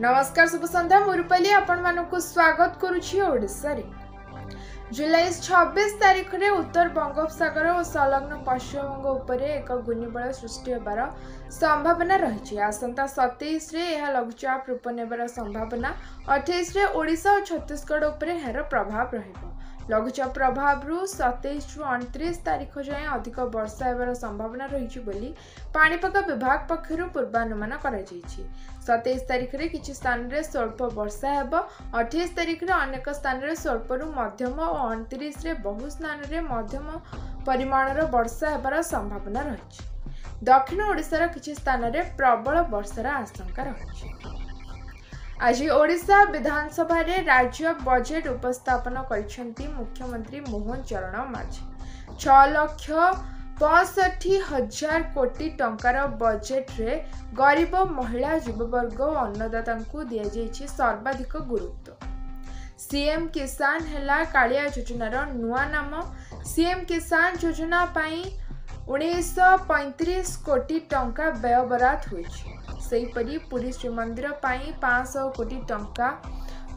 नमस्कार शुभ संध्या मुरुपली आपण मानकु स्वागत करुछि ओडिसा रे। जुलाई 26 तारिख रे उत्तर बंगोपसागर और संलग्न पश्चिम बंग उपरे एक घूर्णिबलय सृष्टि होबार संभावना रही। आसंता 27 रे यह लघुचाप रूप नेबार संभावना, 28 रे ओडिशा और छत्तीसगढ़ उपरे एहार प्रभाव रहिबो। लघुचाप प्रभाव 27 रु 29 तारिख जाए अधिक वर्षा हेबार संभावना रही बोली पाणीपाग विभाग पक्षरु पूर्वानुमान करा जायछि। 27 तारिख रे किछि स्थान रे स्वल्प वर्षा हेबो, 28 तारिख रे अनेक स्थान रे स्वल्प रु मध्यम और 29 रे बहु स्थान रे मध्यम परिमाणर वर्षा हेबार संभावना रही। दक्षिण ओडिशार किछि स्थान रे प्रबल वर्षार आशंका रही। आज ओडिशा विधानसभा रे राज्य बजेट उपस्थापन करिसेंती मुख्यमंत्री मोहन चरण माझी। 6,65,000 कोटी टंकार बजेट रे गरीब महिला युववर्ग और अन्नदाता को दिया जायछि सर्वाधिक गुरुत्व। सीएम किसान हेला कालिया योजनार नुआ नाम। सीएम किसान योजना पाई 1935 कोटी टंका व्ययबराद होइछि। सेहीपरि पुरी श्रीमंदिर पाई 500 कोटी टंका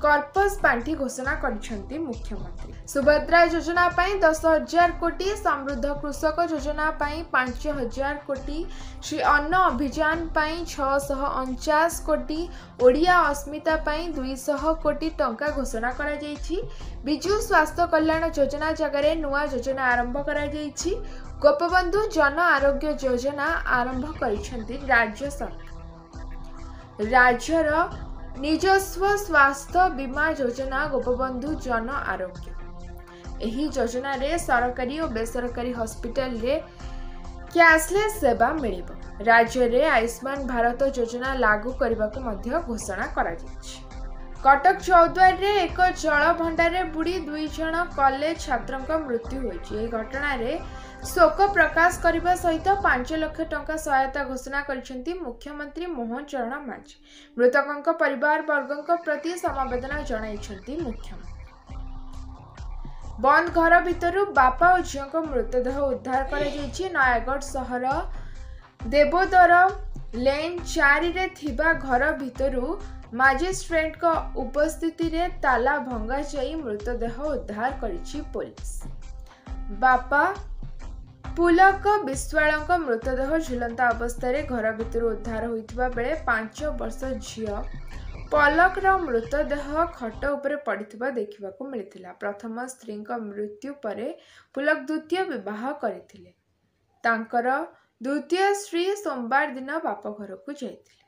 कर्पस पांठी घोषणा करिसेंती मुख्यमंत्री। सुभद्रा योजना पाई 10,000 कोटी, समृद्ध कृषक योजना पाई 5,000 कोटी, श्री अन्न अभियान पाई 649 कोटी, ओडिया अस्मिता पाई 200 कोटी टंका घोषणा करा जायछि। बिजु स्वास्थ्य कल्याण योजना जगह नुआ योजना आरंभ करा जायछि। गोपबंधु जन आरोग्य योजना आरंभ करिसेंती राज्य सरकार। राज्यर निजस्व स्वास्थ्य बीमा योजना गोपबंधु जन आरोग्य। एही योजना रे सरकारी और बेसरकारी हॉस्पिटल रे कैशलेस सेवा मिलिबो। राज्य रे आयुष्मान भारत योजना लागू करबा को मध्य घोषणा करा जायछि। कटक चौद्वार रे एक जल भंडार रे बुड़ी 2 जन कॉलेज छात्रक मृत्यु होइछि। एही घटना रे शोक प्रकाश करने सहित 5 लाख टंका सहायता घोषणा करिसेंती मुख्यमंत्री मोहन चरण माझी। मृतकों परिवार वर्गों प्रति समवेदना जणाइछंती मुख्यमंत्री। बंद घर भितरु बापा और झील को मृतदेह उद्धार कर नयागढ़ सहर देवोदर लेन 4 रे थिबा घर भितरु मजिस्ट्रेट को उपस्थिति रे ताला भंगा जाई मृतदेह उद्धार करिछि पुलिस। बापा पुलक विश्वाल मृतदेह झुलंता अवस्था घर भितर उद्धार होइतिबा बेले 5 वर्ष झियो पलकर मृतदेह खट उपरे पड़िथिबा देखिबाकू मिलिथिला। प्रथम स्त्री मृत्यु परे पुलक द्वितीय विवाह करथिले। तांकर द्वितीय स्त्री सोमवार दिन बाप घर को जाइथिले।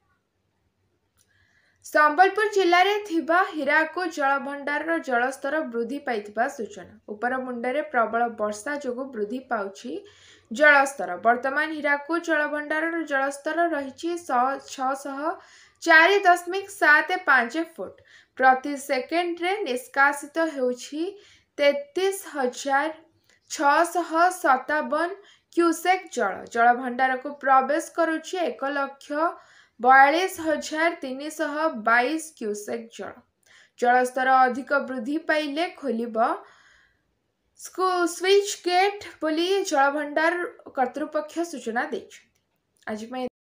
संबलपुर जिले में थिबा हीराकू जलभंडार जलस्तर वृद्धि पाइथिबा सूचना। उपर मुंडे प्रबल वर्षा जोगु वृद्धि पाउछि जलस्तर। वर्तमान हीराकू जलभंडार जलस्तर रही 604.75 फुट प्रति सेकेंड रे निष्कासित होउछि 33,657 क्यूसेक जल। जलभंडार को प्रवेश करुछि 1,42,322 क्यूसेक जल। जलस्तर अधिक वृद्धि पाइले खोलिब स्विच गेट बोली जलभंडार कर्तृपक्ष सूचना दैछथि। आज